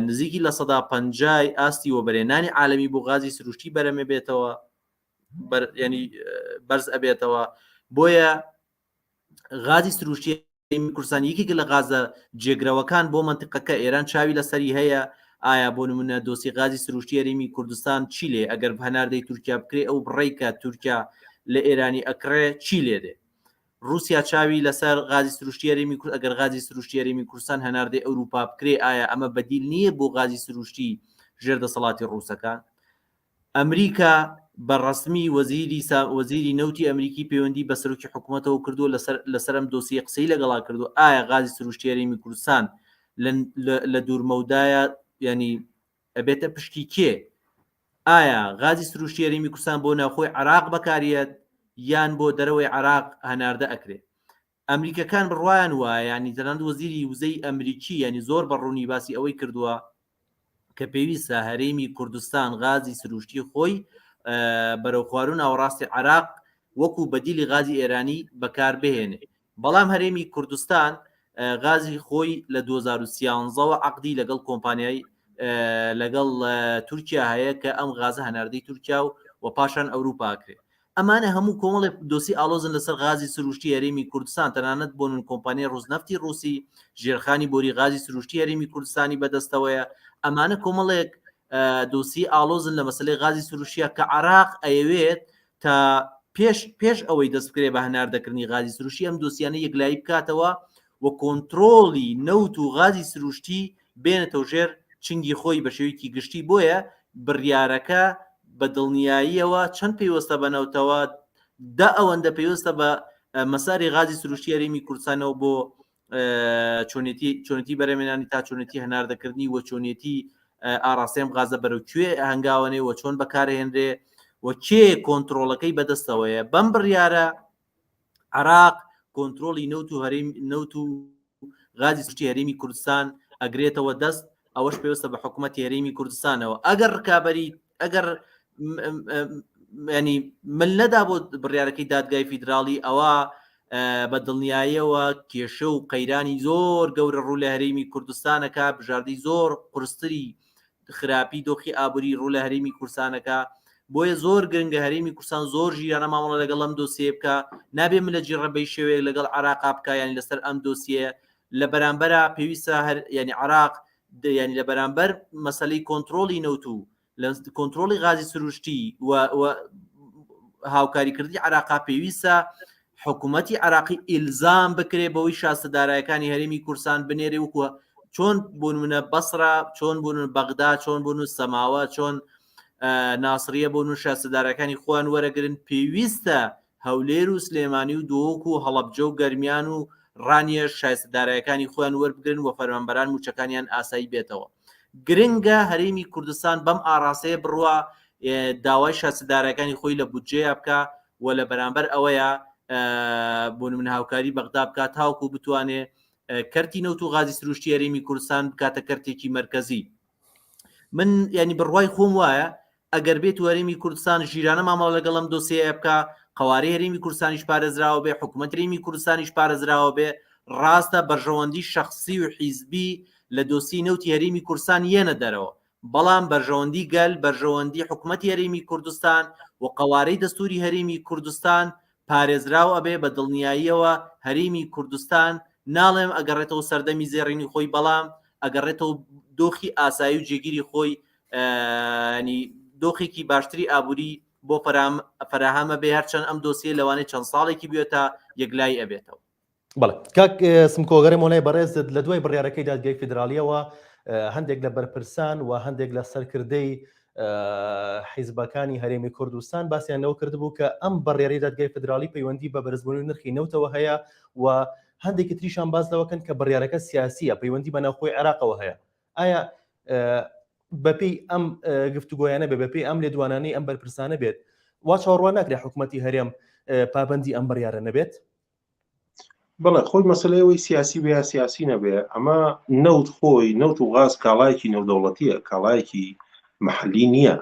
نزیکی لە 150 ئاستی وەبەرێنانی عالەمی بۆ غازی سروشتی بەرەمێ بێتەوە، ینی بەرز ئەبێتەوە. بۆیە غازی سروشتی کوردستان یەکێک لە غازە جێگرەوەکان بۆ منتیقەکە ئێران چاوی لەسەری هەیە. ئایا بۆ نمونە دۆسی غازی سروشتی هەرێمی کوردستان چی لێ ئەگەر هەناردەی تورکیا بکرێ ئەو بڕێکە تورکیا لە ئێرانی ئەکرێ چی لێ دێ رووسیا چاوی لەسەر غازی سروشتی هەرێمی کورد ئەگەر غازی سروشتی هەرێمی کوردستان هەناردەی ئەوروپا بکرێ ئایا ئەمە بەدیل نییە بۆ غازی سروشتی ژێردەسەڵاتی ڕووسەکان ئەمریکا بەڕەسمی وەزیری نەوتی ئەمریکی پەیوەندی بە سەرۆکی حکوومەتەوە کردو لەسەر ئەم دۆسیە قسەی لەگەڵا کردو ئایا غازی سروشتی هەرێمی کوردستان لە دوورمەودایە ینی ئەبێتە پشتی کێ ئایا غازی سروشتی هەرێمی کوردستان بۆ ناوخۆی عێراق بەکارێت یان بۆ دەرەوەی عێراق هەناردە ئەکرێت ئەمریکەکان بڕوایان وایە ینی تەنانەت وەزیری وزەی ئەمریکی ینی زۆر بەڕوونی باسی ئەوەی کردووە کە پێویستە هەرێمی کوردستان غازی سروشتی خۆی بەرەو خواردن ناوەڕاستی عێراق وەکو بەدیلی غازی ئێرانی بەکار بهێنێ بەڵام هەرێمی کوردستان غازی خۆی لە 2013ەوە عەقدی لەگەڵ کۆمپانیای لەگەڵ تورکیا هەیە کە ئەم غازە هەناردەی تورکیا و پاشان ئەوروپا کرێ ئەمانە هەموو کۆمەڵێ دۆسی ئالۆزن لەسەر غازی سروشتی هەرێمی کوردستان تەنانەت بۆ کۆمپانیای ڕووزنەفتی ڕووسی ژێرخانی بۆری غازی سروشتی هەرێمی کوردستانی بەدەستەوەیە ئەمانە کۆمەڵێک دۆسی ئالۆزن لە مەسلەی غازی سروشتیە کە عێراق ئەیەوێت تا پێش ئەوەی دەست بکرێ بە هەناردەکردنی غازی سروشتی ئەم دۆسیانە یەکلایی بکاتەوە و کۆنتڕۆڵی نەوت و غازی سروشتی بێنێتەوە ژێر چنگی خۆی بە شێوەیەکی گشتی بۆیە بڕیارەکە بە دڵنیاییەوە چەند پێوەستە بەنەوتەوە دا ئەوەندە پێوەستە بە مەساری غازی سروشتی هەرێمی کوردستانەوە بۆ چۆنێتی بەرەمێنانی تا چۆنێتی هەناردەکردنی و چۆنێتی ئاڕاستەم غازە بەرەو کوێ هەنگاوانێ و چۆن بەکارهێنرێ و کێ کۆنتڕۆڵەکەی بەدەستەوەیە بەم بڕیارە عێراق کۆنتڕۆڵی نەوت و غازی سروشتی هەرێمی کوردستان ئەگرێتەوە دەست ئەوەش پێوەستە بە حکوومەتی هەرێمی کوردستانەوە ئەگەر ڕکابەری ئەگەر ینی من نەدا بۆ بڕیارەکەی دادگای فیدراڵی ئەوە بە دڵنیاییەوە کێشە و قەیرانی زۆر گەورە ڕوو لە هەرێمی کوردستانەکە بژاردی زۆر قورستری خراپی دۆخی ئابووری ڕوو لە هەرێمی کوردستانەکە بۆیە زۆر گرنگە هەرێمی کوردستان زۆر ژیرانە مامەڵە لەگەڵ ئەم دۆسیە بکە نابێ من لە جیڕەبەی شێوەیەک لەگەڵ عێراق بکە ینی لەسەر ئەم دۆسیە لە بەرامبەرە پێویستە ینی عێراق ینی لە بەرامبەر مەسەلەی کۆنتڕۆڵی نەوت و لە کۆنتڕۆڵی غازی سروشتی و هاوکاریکردنی عێراقا پێویستە حکوومەتی عێراقی ئیلزام بکرێ بەوەی شاستەدارایەکانی هەرێمی کوردستان بنێرێ وکوە چۆن بۆ نمونە بەسرا چۆن بۆ بەغدا چۆن بۆ سەماوە چۆن ناسریە بۆ شاستەدارەکانی خۆیان وەرەگرن پێویستە هەولێر و سلێمانی و دۆک و هەڵەبجە و گەرمیان و ڕانیە شایستەدارایەکانی خۆیان وەربگرن و فەرمانبەران موچەکانیان ئاسایی بێتەوە گرنگە هەرێمی کوردستان بەم ئاڕاستەیە بڕوە داوای شایستەدارەکانی خۆی لە بودجەیە بکە و لە بەرامبەر ئەوەیە بۆ نمونە هاوکاری بەغدا بکات تاوکو بتوانێ کەرتی نەوت و غازی سروشتی هەرێمی کوردستان بکاتە کەرتێکی مرکزی من ینی بڕوای خۆم وایە ئەگەر بێت و هەرێمی کوردستان ژیرانە مامەڵە لەگەڵ ئەم دۆسیە بکە قەوارەی هەرێمی کوردستانیش پارێزراوە بێ حکوومەت هەرێمی کوردستانیش پارێزراوە بێ ڕاستە بەرژەوەندی شەخصی و حیزبی لە دۆسی نەوتی هەرێمی کوردستان یەنە دەرەوە بەڵام بەرژەوەندی گەل بەرژەوەندی حکوومەتی هەرێمی کوردستان و قەوارەی دەستوری هەرێمی کوردستان پارێزراوە بێ بە دڵنیاییەوە هەرێمی کوردستان ناڵێم ئەگەڕێتەوە سەردەمی زێڕینی خۆی بەڵام ئەگەڕێتەوە دۆخی ئاسایی و جێگیری خۆی ینی دۆخێکی باشتری ئابووری بۆ فەراهەمە بێ هەرچەند ئەم دۆسیە لەوانەیە چەند ساڵێکی بێتە یەکلای ئەبێتەوە. بەڵێ کاک سمکۆگەڕی مۆلای بەڕێز لە دوای بڕیارەکەی دادگای فیدرالیەوە هەندێک لە بەرپرسان و هەندێک لە سەرکردەی حیزبەکانی هەرێمی کوردستان باسییانەوە کردبوو کە ئەم بڕیاری دادگای فیدرالی پەیوەندی بە بەرزبوونی نرخی نەوتەوە هەیە و هەندێکی تریشان باز لەوەکەن کە بڕیارەکە سیاسیە پەیوەندی بە ناوخۆی عێراقەوە هەیە ئایا بەپێی ئەم گفتوگۆیانە بێ بەپێی ئەم لێدوانانەی ئەم بەرپرسانە بێت وا چاوەڕوان ناکرێ حکوومەتی هەرێم پابەندی ئەم بڕیارە نەبێت؟ بەڵێ خۆی مەسلەیەوەی سیاسی بێ سیاسی نەبێ ئەمە نەوت خۆی نەوت و غاز کاڵایەکی نێودەوڵەتیە کاڵایەکی محلی نییە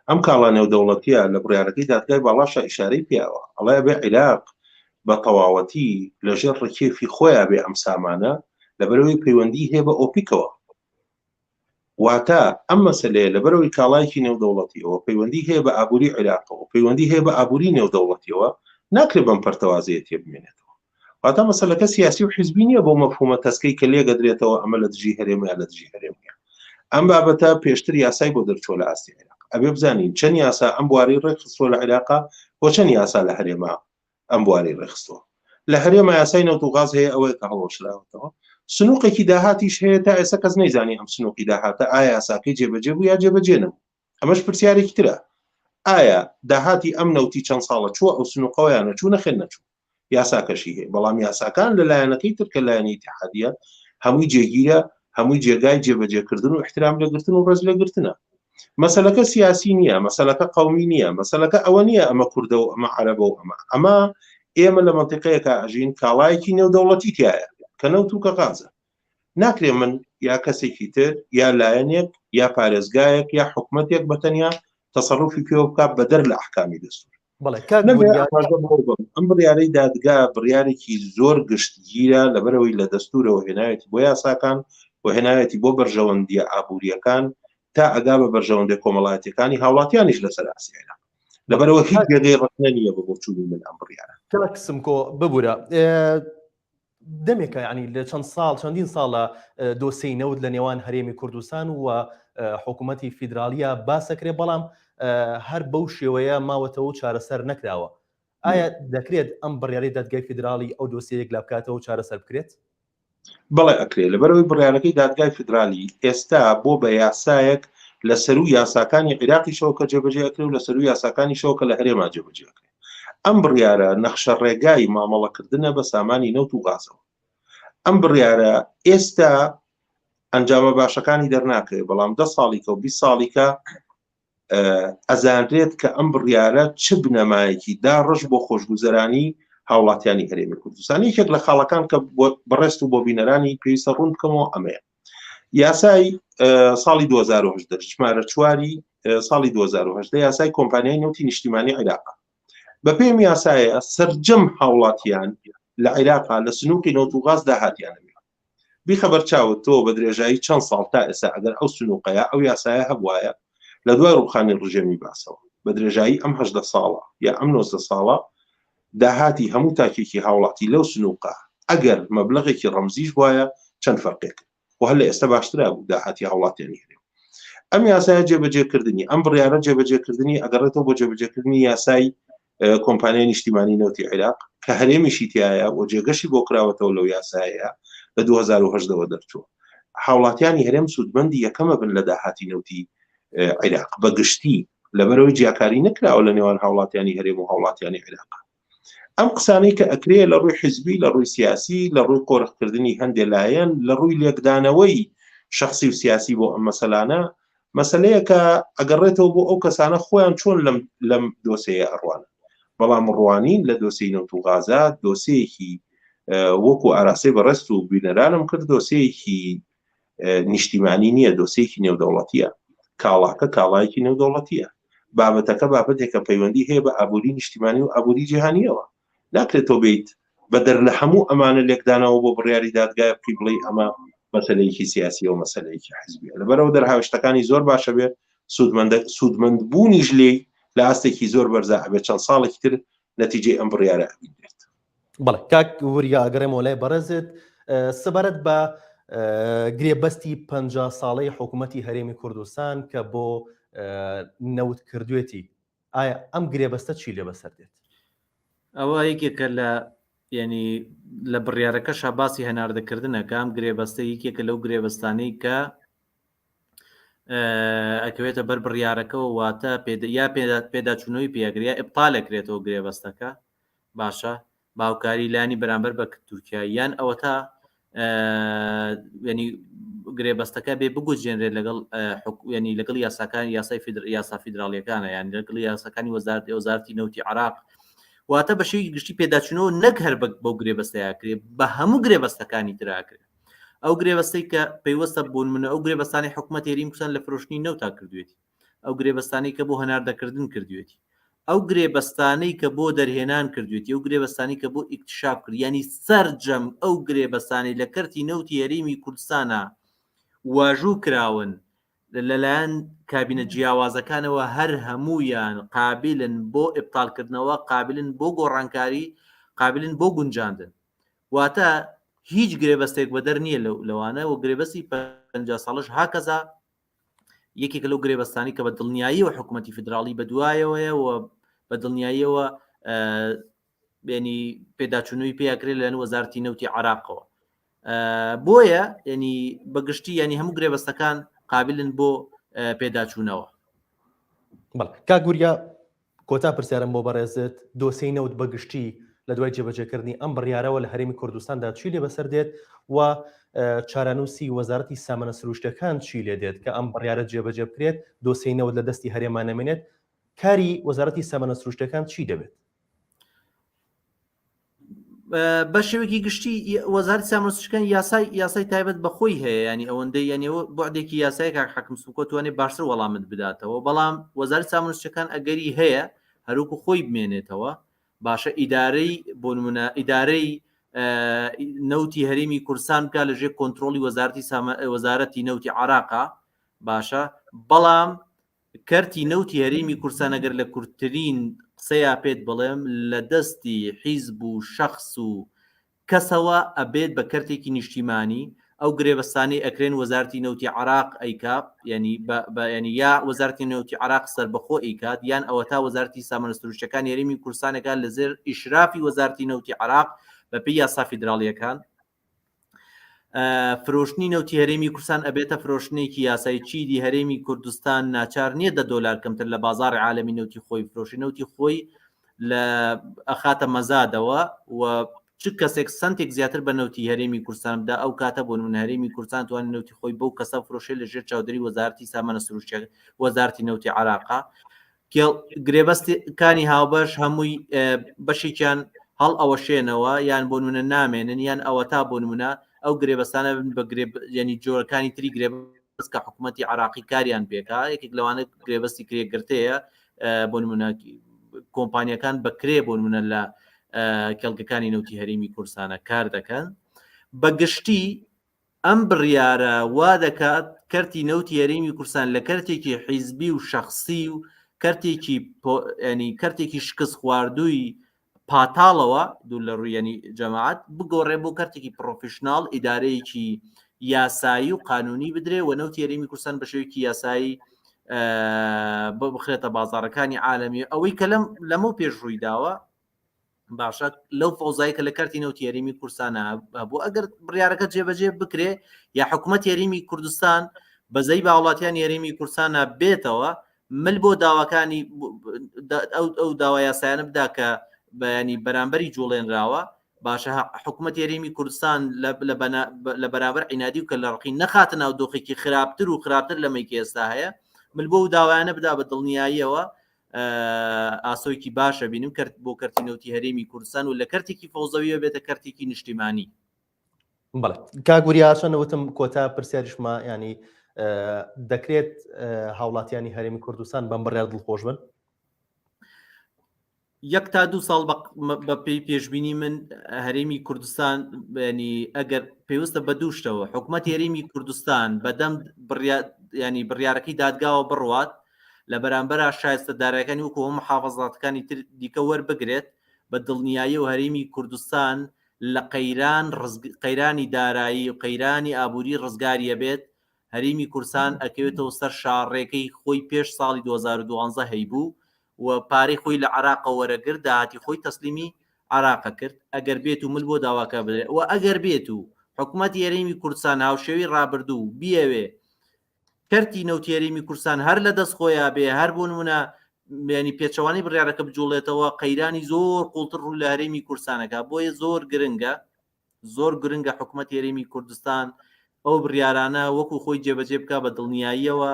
ئەم کاڵا نێودەوڵەتیە لە بڕیارەکەی دادگای باڵاشە ئیشارەی پیاوە ئەڵێ بێ عێراق بە تەواوەتی لەژێر ڕکێفی خۆیان بێ ئەم سامانە لەبەرەوەی پەیوەندی هەیە بە ئۆپیکەوە واتە ئەم مەسلەیە لەبەرەوەی کاڵایەکی نێودەوڵەتیەوە پەیوەندی هەیە بە ئابووری عێراقەوە پەیوەندی هەیە بە ئابووری نێودەوڵەتیەوە ناکرێت بەم پەرتەوازەیەتیە بمێنێتەوە واتە مەسەلەکە سیاسی و حیزبی نییە بۆ مەفهومە تەسکەی کە لێگەدرێتەوە ئەمە لە دژی هەرێمە یا لە دژی هەرێمیە ئەم بابەتە پێشتر یاسای بۆ دەرچۆ لە ئاستی عێراق ئەبێ بزانین چەند یاسا ئەم بوارەی ڕێخستووە لە عێراقا بۆ چەند یاسا لە هەرێما ئەم بوارەی ڕێخستووە لە هەرێما یاسای نەوت و غاز هەیە ئەوەیە کە هەڵۆشراوەتەوە سنووقێکی داهاتیش هەیە تا ئێستا کەس نەیزانی ئەم سنووقی داهاتە ئایا یاساکەی جێبەجێ بوو یا جێبەجێ نەبوو ئەمەش پرسیارێکی ترە ئایا داهاتی ئەم نەوتی چەند ساڵە چووە ئەو سنووقەوەیان نەچوو نەخێن نەچوو یاساکەشی هەیە بەڵام یاساکان لە لایەنەکەی تر کە لایەنی ئیتیحادیە هەمووی جێگیرە هەمووی جێگای جێبەجێکردن و احترام لەگرتن و ڕێز لەگرتنە مەسەلەکە سیاسی نییە مەسەلەکە قەومی نییە مەسەلەکە ئەوە نییە ئەمە کوردە و ئەمە عەرەبە و ئەمە ئێمە لە مەنتیقەیەکە ئەژین کاڵایەکی نێودەوڵەتی تایە کە نەوت و کە غازە ناکرێ من یا کەسێکی تر یا لایەنێک یا پارێزگایەک یا حکومەتێک بەتەنیا تەسەڕوفی پێوە بکات بەدەر لە ئەحکامی دەستور ئەم بڕیارەی دادگا بڕیارێکی زۆر گشتگیرە لەبەرەوەی لە دەستورەوە هێناوێتی بۆ یاساکان و هێناوێتی بۆ بەرژەوەندیە ئابوووریەکان تا ئەگا بە بەرژەوەندی کۆمەڵایەتەکانی هاوڵاتیانیش لەسەر ئاسیایە لەبەرەوە هیچ جێگەی ڕەت نییە بە بۆچوونی من ئەم بڕیارە کەسمکۆ ببوورە دەمێکە ینی لە چەندین ساڵە دۆسەی نەوت لە نێوان هەرێمی کوردستان و حکوومەتی فیدرالیە باسەکرێ بەڵام هەر بەو شێوەیە ماوەتەوە چارەسەر نەکراوە ئایا دەکرێت ئەم بڕیارەی دادگای فیدرالی ئەو دۆسیەیەک لە بکاتەوە چارەسەر بکرێت بەڵێ ئەکرێت لەبەرەوەی بڕیارەکەی دادگای فیدرالی ئێستا بۆ بە یاسایەک لە سەرو یاساکانی عێراقیشەوە کە جێبەجێ ئەکرێت و لە سەرو یاساکانیشەوە کە لە هەرێما جێبەجێ ئەکرێت ئەم بڕیارە نەخشە ڕێگای مامەڵەکردنە بە سامانی نەوت و غازەوە ئەم بڕیارە ئێستا ئەنجامە باشەکانی دەرناکرێت بەڵام 10 ساڵیکە و 20 ساڵیکە ئەزانرێت کە ئەم بڕیارە چ بنەمایەکی داڕژ بۆ خۆشگوزەرانی هاوڵاتیانی هەرێمی کوردستان یەکێک لە خاڵەکان کە بەڕێست و بۆ بینەرانی پێویستە ڕوون بکەمەوە ئەمەیە یاسای ساڵی 2010 ژمارە 4 ساڵی 2010 یاسای کۆمپانیای نەوتی نیشتیمانی عێراق بە پێم یاسایە سەرجەم هاوڵاتیان لە عێراقا لە سنووکی نەوت و غاز داهاتیانە بیخەبەر چاوت تۆ بە درێژایی چەند ساڵ تا ئێستا ئەگەر ئەو سنووقەیە ئەو یاسایە هەبوایە لە دوای ڕووخانی ڕژێمی باسەوە بە درێژایی ئەم 18 ساڵە یا ئەم 90 ساڵە داهاتی هەموو تاکێکی هاوڵاتی لەو سنووقە ئەگەر مەبلەغێکی ڕەمزیش وایە چەند فەرقێک و هەر لە ئێستا باشترا بوو داهاتی هاوڵاتیانی هەرێم ئەم یاسایە جێبەجێکردنی ئەم بڕیارە جێبەجێکردنی ئەگەڕێتەوە بۆ جێبەجێکردنی یاسای کۆمپانیای نیشتیمانی نەوتی عێراق کە هەرێمیشی تایە و جێگەشی بۆ کراوەتەوە لەو یاسایە لە 2010 دەرچووە هاوڵاتیانی هەرێم سوودمەندی یەکەمە بن لە داهاتی نەوتی عێراق بەگشتی لەبەرەوەی جیاکاری نەکراوە لە نێوان هاوڵاتیانی هەرێم و هاوڵاتیانی عێراق ئەم قسانەی کە ئەکرێ لە ڕووی حیزبی لە ڕووی سیاسی لە ڕووی قۆرغکردنی هەندێک لایەن لە ڕووی لێکدانەوەی شخصی و سیاسی بۆ ئەم مەسەلانە مەسەلەیە کە ئەگەڕێتەوە بۆ ئەو کەسانە خۆیان چۆن لەم دۆسەیە ئەڕوانە بەڵام ڕوانین لە دۆسەی نەوت و غازە دۆسەیەکی وەکو ئاراسی بەڕست و بینەرانم کرد دۆسەیەکی نیشتیمانی نییە دۆسەیەکی نێودەوڵەتیە کاڵاکە کاڵایەکی نێودەوڵەتیە بابەتەکە بابەتێکە پەیوەندی هەیە بە ئابووری نیشتیمانی و ئابووری جیهانیەوە ناکرێتەوە بیت بەدەر لە هەموو ئەمانە لێکدانەوە بۆ بڕیاری دادگای بکەی بڵێ ئەمە مەسەلەیەکی سیاسی و مەسەلەیەکی حیزبیە لەبەرەوە دەرهاوشتەکانی زۆر باشە بێت سوودمەندبوونیش لێ لە ئاستێکی زۆر بەرزە ئەبێت چەند ساڵێکی تر نەتیجەی ئەم بڕیارە ئەبینێت بەڵێ کاک وریا ئەگەڕێمەوە لای بەڕێزت سەبارەت بە گرێبەستی 50 ساڵەی حکوومەتی هەرێمی کوردستان کە بۆ نەوت کردوێتی ئایا ئەم گرێبەستە چی لێ بەسەر دێت ئەوە یەکێکە لە ینی لە بڕیارەکەشا باسی هەناردەکردنە کە ئەم گرێبەستە یەکێکە لەو گرێبەستانەی کە ئەکەوێتە بەر بڕیارەکەەوە واتە یا پێداچوونەوەی پێگریا ئەبطالەکرێتەوە گرێبەستەکە باشە باوکاری لانی بەرامبەر بە تورکیاییان ئەوە تا ینی گرێبەستەکە بێ بگوژێنرێت لەگەڵ ینی لەگەڵ یاساکان یاسا فیدراڵیەکانە یان لەگەڵ یاساکانی وەزارەتی نەوتی عێراق واتە بەشی گشتی پێداچوونەوە نەک هەر بەو گرێبەستەیەکرێت بە هەموو گرێبەستەکانی تراکرێت ئەو گرێبەستەی کە پەیوەستە بوون منە ئەو گرێبەستانی حکوومەت هێریم کوردستان لە فرۆشتنی نەوتا کردوێتی ئەو گرێبەستانی کە بۆ هەناردەکردن کردوێتی ئەو گرێبەستانەی کە بۆ دەرهێنان کردوێتی ئەو گرێبەستانی کە بۆ ئیکتشاف کرد ینی سەرجەم ئەو گرێبەستانی لە کەرتی نەوتی هەرێمی کوردستانە واژوو کراون لەلایەن کابینە جیاوازەکانەوە هەر هەموویان قابلن بۆ ئبطالکردنەوە قابلن بۆ گۆڕانکاری قابلن بۆ گونجاندن واتە هیچ گرێبەستێک بەدەر نییە لەوانە و گرێبەستی 50 ساڵش هاکەزا یەکێک لەو گرێبەستانی کە بە دڵنیاییەوە حکوومەتی فدراڵی بەدوایەوەیە و بە دڵنیاییەوە ینی پێداچوونەوەی پێیاکرێت لەن وەزارەتی نەوتی عراقەوە. بۆیە ینی بەگشتی ینی هەموو گرێبەستەکان قابلن بۆ پێداچوونەوە. کاگوریا کۆتا پرسیارم بۆ بەڕێزت دۆسەی نەوت بەگشتی لە دوای جێبەجێکردنی ئەم بڕیارەوە لە هەرێمی کوردستاندا چی لێ بەسەر دێت و چارەنووسی وەزارەتی سامانە سروشتەکان چی لێ دێت کە ئەم بڕیارە جێبەجێ بکرێت دۆسەی نەوت لە دەستی هەرێمان نەمێنێت کاری وەزارەتی سامانە سروشتەکان چی دەبێت؟ بە شێوەیەکی گشتی وەزارەتی سامانە سروشتەکان یاسای تایبەت بەخۆی هەیە ینی ئەوەندەی یانیەوە بۆعدێکی یاسای کاک حەکم سوکۆ توانێت باشتر وەڵامت بداتەوە بەڵام وەزارەتی سامانە سروشتەکان ئەگەری هەیە هەروکو خۆی بمێنێتەوە باشە ئیدارەی بۆ نمونە ئیدارەی نەوتی هەرێمی کوردستان بکە لەژێر کۆنتترۆلی وەزارەتی نەوتی عراقا باشە بەڵام کەرتی نەوتی هەرێمی کوردستان ئەگەر لە کورتترین قسەیا پێت بڵێم لە دەستی حیزب و شەخص و کەسەوە ئەبێت بە کەرتێکی نیشتیمانی ئەو گرێبەستانی ئەکرێن وەزارەتی نەوتی عراق ئەیکات ینی یا وەزارەتی نەوتی عراق سەربەخۆ ئەیکات یان ئەوە تا وەزارەتی سامانە سروشتەکان هەرێمی کوردستانەکان لەزێر ئیشرافی وەزارەتی نەوتی عراق بەپێی یاسا فیدراڵیەکان فرۆشتنی نەوتی هەرێمی کوردستان ئەبێتە فرۆشتنێکی یاسای چیدی هەرێمی کوردستان ناچار نییە $10 کەمتر لە بازاڕی عالەمی نەوتی خۆی فرۆشی نەوتی خۆی لە ئەخاتە مەزادەوە و چ کەسێک سنتێک زیاتر بە نەوتی هەرێمی کوردستان بدا ئەو کاتە بۆ نمونە هەرێمی کوردستان توانێت نەوتی خۆی بەو کەسە فرۆشێ لەژێر چاودێری وەزارەتی سامانە سروشتە وەزارەتی نەوتی عراقا گرێبەستەکانی هاوبەش هەمووی بەشێکیان هەڵ ئەوەشێنەوە یان بۆ نمونە نامێنن یان ئەوە تا بۆ نمونە ئەو گرێبەستانە بە ینی جۆرەکانی تری گرێبەست کە حکوومەتی عراقی کاریان پێکا یەکێک لەوانە گرێبەستی کرێگرتەیە بۆ نمونە کۆمپانیەکان بەکرێ بۆ نمونە لە کەڵگەکانی نەوتی هەرێمی کوردستانە کار دەکەن بەگشتی ئەم بڕیارە وا دەکات کەرتی نەوتی هەرێمی کوردستان لە کەرتێکی حیزبی و شەخصی و کەرتێکی شکست خواردووی پاتاڵەوە دوو لە ڕوویانی جەماعەت بگۆڕێ بۆ کەرتێکی پرۆفشناڵ ئیدارەیەکی یاسایی و قانونی بدرێ و نەوتی هەرێمی کوردستان بە شێوەیەکی یاسایی بخرێتە بازاڕەکانی عالەمی ئەوەی کە لەمە پێش ڕووی داوە باشە لەو فەوزایی کە لە کەرتی نەوتی هەرێمی کوردستانە بۆ ئەگەر بڕیارەکە جێبەجێ بکرێ یا حکوومەتی هەرێمی کوردستان بەزەی باوڵاتیانی هەرێمی کوردستانە بێتەوە مل بۆ داواکانی ئەو داوا یاسایانە بدا کە بەیانی بەرامبەری جوڵێنراوە باشە حکوومەتی هەرێمی کوردستان لە بەرامبەر عینادی و کە لە ڕقی نەخاتە ناو دۆخێکی خراپتر و خراپتر لەمەی کە ئێستا هەیە مل بۆ داوایانە بدا بە دڵنیاییەوە ئاسۆیکی باشە بینم کرد بۆ کەرتی نەوتی هەرێمی کوردستان و لە کەرتێکی فەوزەویە بێتە کەرتێکی نیشتیمانی. بەڵێ کاگوریاشەنەوتم کۆتا پرسیاریشمە ینی دەکرێت هاوڵاتیانی هەرێمی کوردستان بەم بڕیار دڵخۆش بن؟ 1 تا 2 ساڵ بە پێی پێشبینی من هەرێمی کوردستان ینی ئەگەر پێویستە بە دووشتەوە حکوومەتی هەرێمی کوردستان بەدەم ینی بڕیارەکەی دادگاوە بڕوات لە بەرامبەر شایستەدارەکانی وەکو محافەزاتەکانی تر دیکە وەربگرێت بە دڵنیایی و هەرێمی کوردستان لە قەیرانی دارایی و قەیرانی ئابووری ڕزگاریە بێت هەرێمی کوردستان ئەکەوێتەوە سەر شاڕێکەی خۆی پێش ساڵی 2012 هەیبوو و پارەی خۆی لە عراقە وەرەگرت داهاتی خۆی تەسلیمی عراقە کرد ئەگەر بێت و مل بۆ داواکە بدرێت و ئەگەر بێت و حکوومەتی هەرێمی کوردستان هاوشێوی ڕابردوو بیەوێ کەرتی نەوتی هەرێمی کوردستان هەر لە دەست خۆیان بێ هەر بۆ نمونە ینی پێچەوانی بڕیارەکە بجوڵێتەوە قەیرانی زۆر قوڵتر ڕوو لە هەرێمی کوردستانەکە بۆیە زۆر گرنگە حکوومەتی هەرێمی کوردستان ئەو بڕیارانە وەکو خۆی جێبەجێ بکە بە دڵنیاییەوە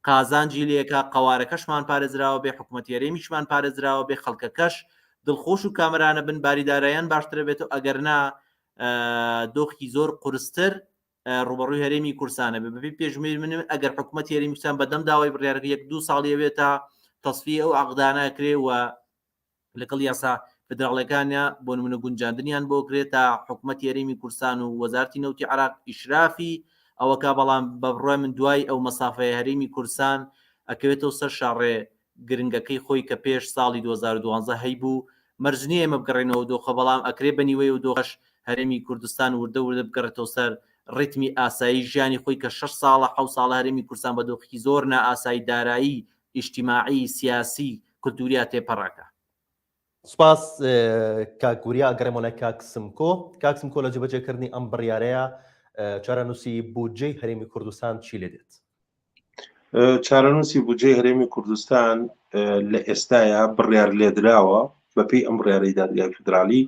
قازانجی لێکە قەوارەکەشمان پارێزراوە بێ حکوومەتی هەرێمیشمان پارێزراوە بێ خەڵکەکەش دڵخۆش و کامرانە بن باریدارایان باشترە بێت و ئەگەرنا دۆخی زۆر قورستر ڕوبەڕووی هەرێمی کوردستانە بێ بەپێی پێشمێر منم ئەگەر حکوومەتی هەرێمی کوردستان بەدەم داوای بڕیارەکە 1-2 ساڵی بێتە تەسفیە ئەو عەقدانە کرێ و لەگەڵ یاسا فدراڵەکانە بۆ نمونە گونجاندنیان بۆ کرێت تا حکوومەتی هەرێمی کوردستان و وەزارەتی نەوتی عراق ئیشرافی ئەوەکە بەڵام بەڕای من دوای ئەو مەسافەیە هەرێمی کوردستان ئەکەوێتەوە سەر شاڕێ گرنگەکەی خۆی کە پێش ساڵی 2012 هەیبوو مەرجنیە ئێمە بگەڕێنەوە دۆخە بەڵام ئەکرێ بەنیوەی و دۆخەش هەرێمی کوردستان وردە بگەڕێتەوە سەر ڕیتمی ئاسایی ژیانی خۆی کە 6 ساڵە 7 ساڵە هەرێمی کوردستان بە دۆخی زۆر نائاسایی دارایی ئیجتیماعی سیاسی کولتوریا تێپەڕەکە. سوپاس کاکوریا ئەگەڕێمەوە کاکسمکۆ لە جێبەجێکردنی ئەم بڕیارەیە چارەنووسی بودجەی هەرێمی کوردستان چی لێ دێت؟ چارەنووسی بودجەی هەرێمی کوردستان لە ئێستایا بڕیار لێدراوە بەپێی ئەم بڕیارەی دادگای فیدرالی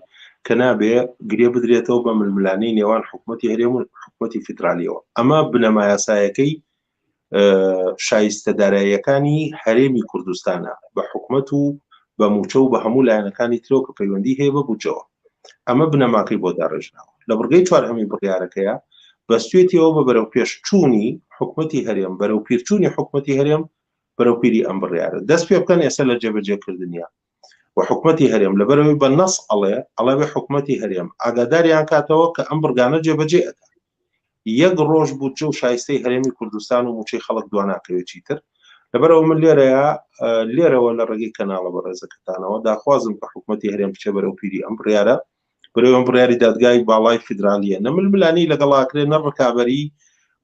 کە نابێ گرێ بدرێتەوە بە ململانەی نێوان حکوومەتی هەرێم و حکوومەتی فیدرالیەوە. ئەمە بنەما یاسایەکەی شایستەداراییەکانی هەرێمی کوردستانە بە حکوومەت و بە موچە و بە هەموو لایەنەکانی ترەوە کە پەیوەندی هەیە بە بودجەوە. ئەمە بنەماکەی بۆ داڕێژراوە. لە بڕگەی چوارهەمی بڕیارەکەیە بەستێتیەوە بە بەرەو پێشچوونی حکوومەتی هەرێم بەرەو پیرچوونی حکوومەتی هەرێم بەرەو پیری ئەم بڕیارە دەست پێ بکەن ئێستا لە جێبەجێکردنیە و حکوومەتی هەرێم لەبەرەوەی بە نەس ئەڵێ بە حکوومەتی هەرێم ئاگاداریان کاتەوە کە ئەم بڕگانە جێبەجێ ئەکات. یەک ڕۆژ بودجە و شایستەی هەرێمی کوردستان و موچەی خەڵک دواناکەوێتی تر. لەبەرەوە من لێرەوە لە ڕێگەی کەناڵە بە ڕێزەکەتانەوە داخوازم کە حکوومەتی هەرێم بچێ بەرەو پیری ئەم بڕیارە بەرەو ئەم بڕیاری دادگای باڵای فیدرالیە نە ململانی لەگەڵاکرێ نە ڕکابەری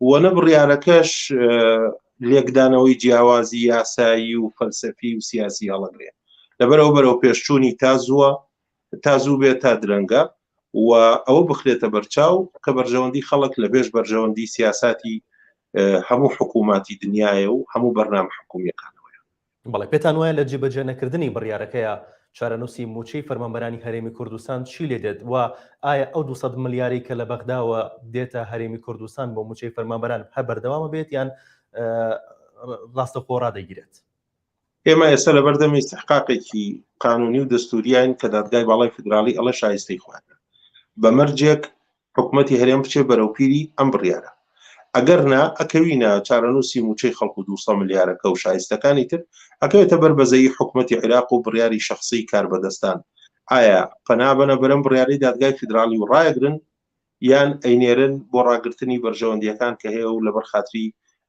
و نە بڕیارەکەش لێکدانەوەی جیاوازی یاسایی و فەلسەفی و سیاسی هەڵەگرێ. لەبەرەوە بەرەو پێشچوونی تازوو بێت تا درەنگە و ئەوە بخرێتە بەرچاو کە بەرژەوەندی خەڵک لە بێژ بەرژەوەندی سیاساتی هەموو حکووماتی دنیاە و هەموو بەرنامە حکوومیەکانەوەیە. بەڵێ پێتان وایە لە جێبەجێ نەکردنی بڕیارەکەیە چارەنووسی موچەی فەرمانبەرانی هەرێمی کوردستان چی لێ دێت و ئایا ئەو 200 ملیاری کە لە بەغداوە دێتە هەرێمی کوردستان بۆ موچەی فەرمانبەران هە بەردەوامە بێت یان ڕاستەخۆ ڕادەگیرێت؟ ئێمە ئێستا لە بەردەمی استحقاقێکی قانونی و دەستوریان کە دادگای باڵای فیدرالی ئەڵە شایستەی خوارد بە مەرجێک حکوومەتی هەرێم بچێ بەرەو پیری ئەم بڕیارە. ئەگەر نا ئەکەوینە چارەنووسی موچەی خەڵکو 200 ملیارەکە و شایستەکانی تر ئەکەوێتە بەربەزەیی حکوومەتی عێراق و بڕیاری شخصی کاربەدەستان. ئایا پەنابەنە بەرەم بڕیاری دادگای فیدرالی و ڕایگرن یان ئەینێرن بۆ ڕاگررتنی بەرژەوەندیەکان کە هەیە و لەبەر خاتری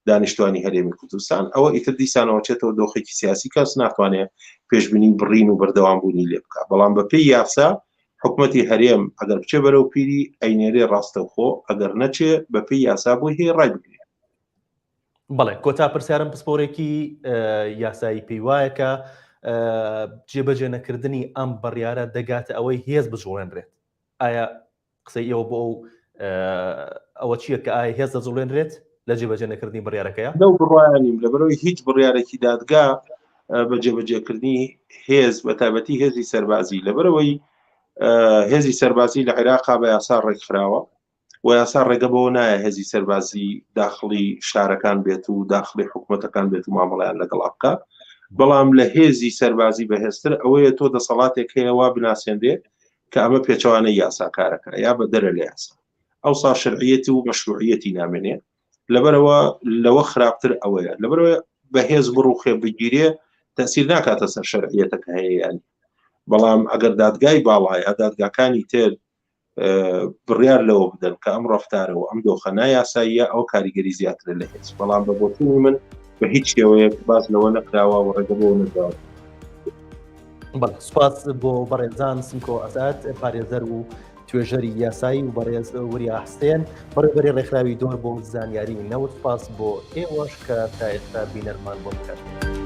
دانیشتوانی هەرێمی کوردستان ئەوە ئیتر دیسانەوە چێتەوە دۆخێکی سیاسی کەس ناتوانێت پێشبینی بڕین و بەردەوامبوونی لێ بکات. بەڵام بەپێی یاسا حکوومەتی هەرێم ئەگەر بچێ بەرەو پیری ئەینێرێ ڕاستەوخۆ ئەگەر نەچێ بەپێی یاسا بۆی هەیە ڕای بگرێت. بەڵێ کۆتا پرسیارم پسپۆرێکی یاسایی پێی وایە کە جێبەجێ نەکردنی ئەم بڕیارە دەگاتە ئەوەی هێز بجوڵێنرێت. ئایا قسەی ئێوە بۆ ئەوە چییە کە ئایا هێز دەجوڵێنرێت لە جێبەجێ نەکردنی بڕیارەکەیە؟ لەو بڕوایانیم لەبەرەوەی هیچ بڕیارێکی دادگا بە جێبەجێکردنی هێز بە تایبەتی هێزی سەربازی لەبەرەوەی هێزی سەربازی لە عێراقا بە یاسا ڕێکخراوە و یاسا ڕێگە بەوە نایە هێزی سەربازی داخلی شارەکان بێت و داخلی حکوومەتەکان بێت و مامەڵیان لەگەڵ بکە. بەڵام لە هێزی سەربازی بەهێزتر ئەوەیە تۆ دەسەڵاتێک هەیەوا بناسێندێ کە ئەمە پێچەوانەی یاساکارەکە یا بە دەرە لە یاسا ئەوسا شەرعیەتی و مەشروعیەتی نامێنێ. لەبەرەوە لەوە خراپتر ئەوەیە لەبەرەوە بەهێز بڕوخێ بگیرێ تەسیر ناکاتە سەر شەرعیەتەکە هەیە یانی. بەڵام ئەگەر دادگای باڵایە دادگاکانی تر بڕیار لەوە بدەن کە ئەم ڕەفتارەوە ئەم دۆخە نایاساییە ئەو کاریگەری زیاترە لە هێز. بەڵام بە بۆچوونی من بە هیچ شێوەیەک باز لەوە نەکراوە و ڕێگە بۆ نەداوە. بەڵێ سوپاس بۆ بەڕێزان سمکۆ ئەسات پارێزەر و توێژەری یاسایی و بەڕێز وریا حسێن بەڕێوەبەری ڕێکخراوی دۆر بۆ زانیاری نەوت. سوپاس بۆ ئێوەش کە تا ئێستا بینەرمان بۆ بکات.